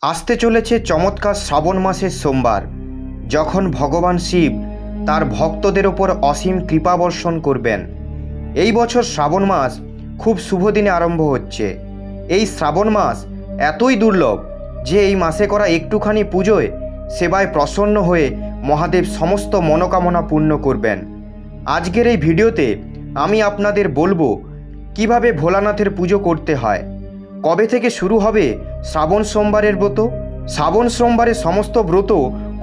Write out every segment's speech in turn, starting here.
আসতে চলেছে চমৎকার শ্রাবণ মাসের সোমবার, যখন ভগবান শিব তার ভক্তদের ওপর অসীম কৃপা বর্ষণ করবেন। এই বছর শ্রাবণ মাস খুব শুভ দিনে আরম্ভ হচ্ছে। এই শ্রাবণ মাস এতই দুর্লভ যে এই মাসে করা একটুখানি পুজোয় সেবায় প্রসন্ন হয়ে মহাদেব সমস্ত মনোকামনা পূর্ণ করবেন। আজকের এই ভিডিওতে আমি আপনাদের বলবো কিভাবে ভোলানাথের পুজো করতে হয়, কবে থেকে শুরু হবে শ্রাবণ সোমবারের ব্রত, শ্রাবণ সোমবারের সমস্ত ব্রত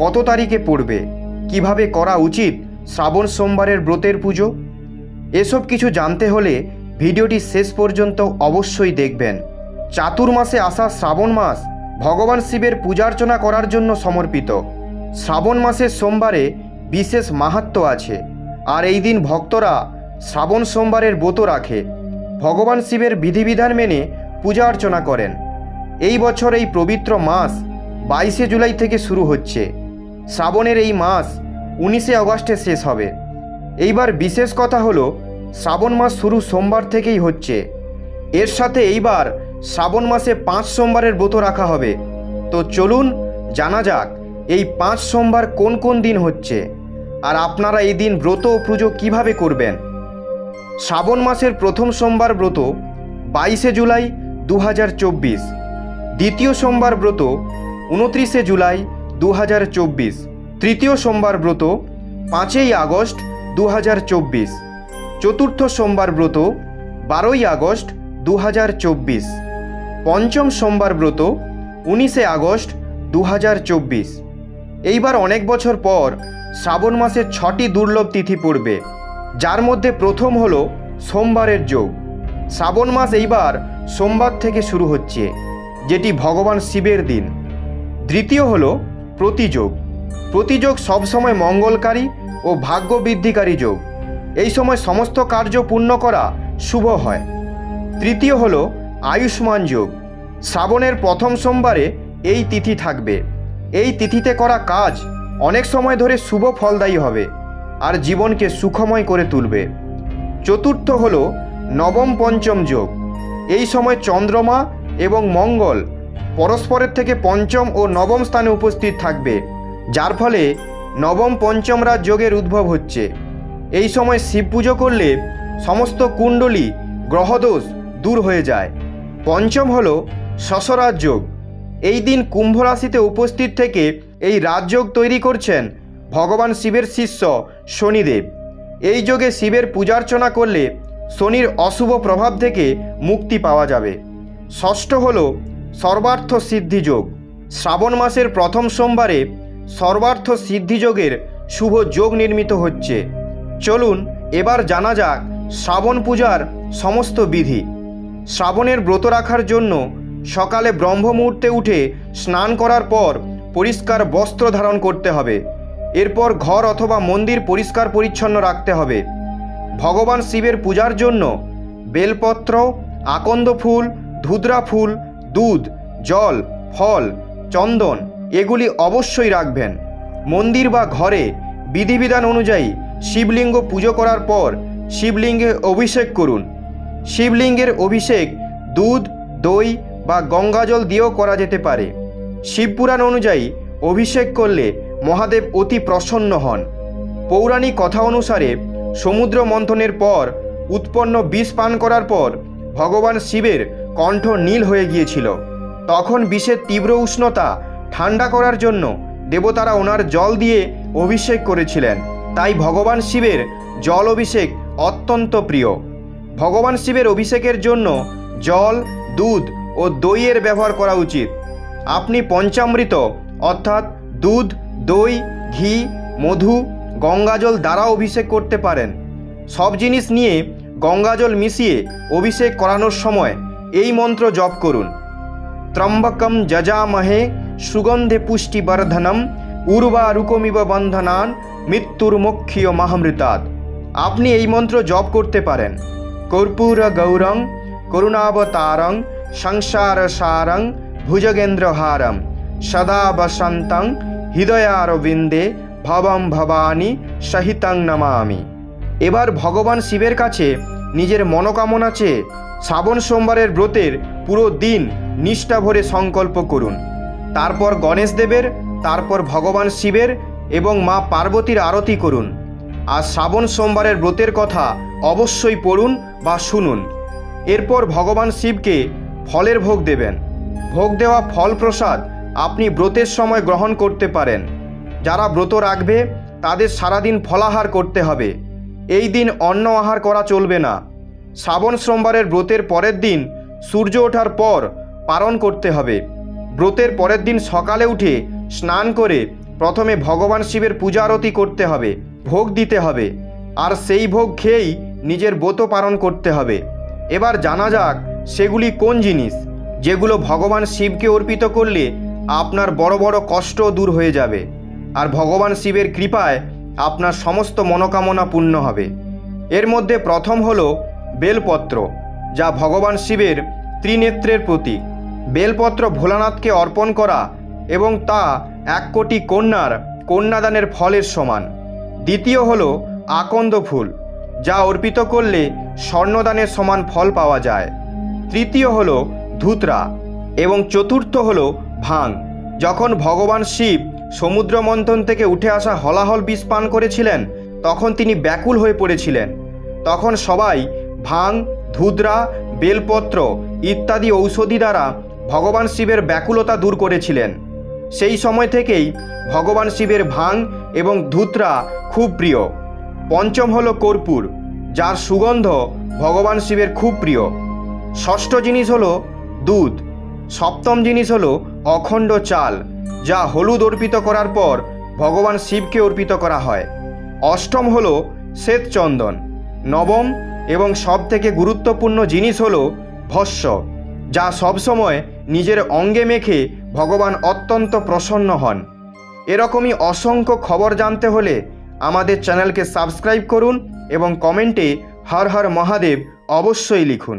কত তারিখে পড়বে, কিভাবে করা উচিত শ্রাবণ সোমবারের ব্রতের পুজো। এসব কিছু জানতে হলে ভিডিওটি শেষ পর্যন্ত অবশ্যই দেখবেন। চাতুর্মাসে আসা শ্রাবণ মাস ভগবান শিবের পূজার্চনা করার জন্য সমর্পিত। শ্রাবণ মাসের সোমবারে বিশেষ মাহাত্ম্য আছে, আর এই দিন ভক্তরা শ্রাবণ সোমবারের ব্রত রাখে ভগবান শিবের বিধিবিধান মেনে পূজা অর্চনা করেন। এই বছর এই পবিত্র মাস 22শে জুলাই থেকে শুরু হচ্ছে। শ্রাবণের এই মাস 19শে অগস্টে শেষ হবে। এইবার বিশেষ কথা হলো শ্রাবণ মাস শুরু সোমবার থেকেই হচ্ছে। এর সাথে এইবার শ্রাবণ মাসে 5 সোমবারের ব্রত রাখা হবে। তো চলুন জানা যাক এই 5 সোমবার কোন কোন দিন হচ্ছে, আর আপনারা এই দিন ব্রত ও পুজো কীভাবে করবেন। শ্রাবণ মাসের প্রথম সোমবার ব্রত 22শে জুলাই 2024। দ্বিতীয় সোমবার ব্রত 29শে জুলাই 2024। তৃতীয় সোমবার ব্রত 5ই আগস্ট 2024। চতুর্থ সোমবার ব্রত 12ই আগস্ট 2024। পঞ্চম সোমবার ব্রত 19শে আগস্ট 2024। এইবার অনেক বছর পর শ্রাবণ মাসের 6টি দুর্লভ তিথি পড়বে, যার মধ্যে প্রথম হলো সোমবারের যোগ। শ্রাবণ মাস এইবার সোমবার থেকে শুরু হচ্ছে, যেটি ভগবান শিবের দিন। দ্বিতীয় হলো প্রতিযোগ। প্রতিযোগ সবসময় মঙ্গলকারী ও ভাগ্য বৃদ্ধিকারী যোগ। এই সময় সমস্ত কার্য পূর্ণ করা শুভ হয়। তৃতীয় হলো আয়ুষ্মান যোগ। শ্রাবণের প্রথম সোমবারে এই তিথি থাকবে। এই তিথিতে করা কাজ অনেক সময় ধরে শুভ ফলদায়ী হবে আর জীবনকে সুখময় করে তুলবে। চতুর্থ হলো নবম পঞ্চম যোগ। এই সময় চন্দ্রমা এবং মঙ্গল পরস্পরের থেকে পঞ্চম ও নবম স্থানে উপস্থিত থাকবে, যার ফলে নবম পঞ্চম রাজ যোগের উদ্ভব হচ্ছে। এই সময় শিব পুজো করলে সমস্ত কুণ্ডলী গ্রহদোষ দূর হয়ে যায়। পঞ্চম হলো শশরাজ যোগ। এই দিন কুম্ভ রাশিতে উপস্থিত থেকে এই রাজযোগ তৈরি করছেন ভগবান শিবের শিষ্য শনিদেব। এই যোগে শিবের পূজার্চনা করলে শনির অশুভ প্রভাব থেকে মুক্তি পাওয়া যাবে। ষষ্ঠ হল সর্বার্থ সিদ্ধি যোগ। শ্রাবণ মাসের প্রথম সোমবারে সর্বার্থ সিদ্ধি যোগের শুভ যোগ নির্মিত হচ্ছে। চলুন এবার জানা যাক শ্রাবণ পূজার সমস্ত বিধি। শ্রাবণের ব্রত রাখার জন্য সকালে ব্রহ্ম মুহূর্তে উঠে স্নান করার পর পরিষ্কার বস্ত্র ধারণ করতে হবে। এরপর ঘর অথবা মন্দির পরিষ্কার পরিচ্ছন্ন রাখতে হবে। ভগবান শিবের পূজার জন্য বেলপত্র, আকন্দ ফুল, ধুদ্রা ফুল, দুধ, জল, ফল, চন্দন এগুলি অবশ্যই রাখবেন। মন্দির বা ঘরে বিধিবিধান অনুযায়ী শিবলিঙ্গ পুজো করার পর শিবলিঙ্গে অভিষেক করুন। শিবলিঙ্গের অভিষেক দুধ, দই বা গঙ্গাজল দিয়েও করা যেতে পারে। শিবপুরাণ অনুযায়ী অভিষেক করলে মহাদেব অতি প্রসন্ন হন। পৌরাণিক কথা অনুসারে সমুদ্র মন্থনের পর উৎপন্ন বিষ পান করার পর ভগবান শিবের কণ্ঠ নীল হয়ে গিয়েছিল। তখন বিষের তীব্র উষ্ণতা ঠান্ডা করার জন্য দেবতারা ওনার জল দিয়ে অভিষেক করেছিলেন। তাই ভগবান শিবের জল অভিষেক অত্যন্ত প্রিয়। ভগবান শিবের অভিষেকের জন্য জল, দুধ ও দইয়ের ব্যবহার করা উচিত। আপনি পঞ্চামৃত অর্থাৎ দুধ, দই, ঘি, মধু, গঙ্গাজল দ্বারা অভিষেক করতে পারেন। সব জিনিস নিয়ে গঙ্গাজল মিশিয়ে অভিষেক করানোর সময় এই মন্ত্র জপ করুন। ত্রম্বকম যজামহে সুগন্ধে পুষ্টিবর্ধনম উর্বারুকমিব বন্ধনান মৃত্যুর্মুক্ষীয় মাহামৃতাৎ। আপনি এই মন্ত্র জপ করতে পারেন। কর্পূর গৌরং করুণাবতারং সংসারসারং ভুজগেন্দ্রহারম সদা বসন্তং হৃদয়ারবিন্দে ভবম ভবানী সহিতং নমামি। এবার ভগবান শিবের কাছে নিজের মনোকামনা চেয়ে শ্রাবণ সোমবারের ব্রতের পুরো দিন নিষ্ঠা ভরে সংকল্প করুন। তারপর গণেশ দেবের, তারপর ভগবান শিবের এবং মা পার্বতীর আরতি করুন। আর শ্রাবণ সোমবারের ব্রতের কথা অবশ্যই পড়ুন বা শুনুন। এরপর ভগবান শিবকে ফলের ভোগ দেবেন। ভোগ দেওয়া ফল প্রসাদ আপনি ব্রতের সময় গ্রহণ করতে পারেন। যারা ব্রত রাখবে তাদের সারাদিন ফলাহার করতে হবে। এই দিন অন্ন আহার করা চলবে না। শ্রাবণ সোমবারের ব্রতের পরের দিন সূর্য ওঠার পর পালন করতে হবে। ব্রতের পরের দিন সকালে উঠে স্নান করে প্রথমে ভগবান শিবের পূজা আরতি করতে হবে, ভোগ দিতে হবে, আর সেই ভোগ খেয়েই নিজের ব্রত পালন করতে হবে। এবার জানা যাক সেগুলি কোন জিনিস যেগুলো ভগবান শিবকে অর্পিত করলে আপনার বড় বড় কষ্ট দূর হয়ে যাবে আর ভগবান শিবের কৃপায় আপনার সমস্ত মনোকামনা পূর্ণ হবে। এর মধ্যে প্রথম হলো বেলপত্র, যা ভগবান শিবের ত্রিনেত্রের প্রতীক। বেলপত্র ভোলানাথকে অর্পণ করা এবং তা 1 কোটি কন্যার কন্যাদানের ফলের সমান। দ্বিতীয় হলো আকন্দ ফুল, যা অর্পিত করলে স্বর্ণদানের সমান ফল পাওয়া যায়। তৃতীয় হলো ধুতরা এবং চতুর্থ হলো ভাং। যখন ভগবান শিব সমুদ্র মন্থন থেকে উঠে আসা হলাহল বিষ পান করেছিলেন তখন তিনি ব্যাকুল হয়ে পড়েছিলেন। তখন সবাই ভাং, ধুতরা, বেলপত্র ইত্যাদি ঔষধি দ্বারা ভগবান শিবের ব্যাকুলতা দূর করেছিলেন। সেই সময় থেকেই ভগবান শিবের ভাং এবং ধুতরা খুব প্রিয়। পঞ্চম হলো কর্পূর, যার সুগন্ধ ভগবান শিবের খুব প্রিয়। ষষ্ঠ জিনিস হলো দুধ। সপ্তম জিনিস হলো অখণ্ড চাল, যা হলুদ অর্পিত করার পর ভগবান শিবকে অর্পিত করা হয়। অষ্টম হলো শ্বেতচন্দন। নবম এবং সবথেকে গুরুত্বপূর্ণ জিনিস হলো ভস্য, যা সবসময় নিজের অঙ্গে মেখে ভগবান অত্যন্ত প্রসন্ন হন। এরকমই অসংখ্য খবর জানতে হলে আমাদের চ্যানেলকে সাবস্ক্রাইব করুন এবং কমেন্টে হর হর মহাদেব অবশ্যই লিখুন।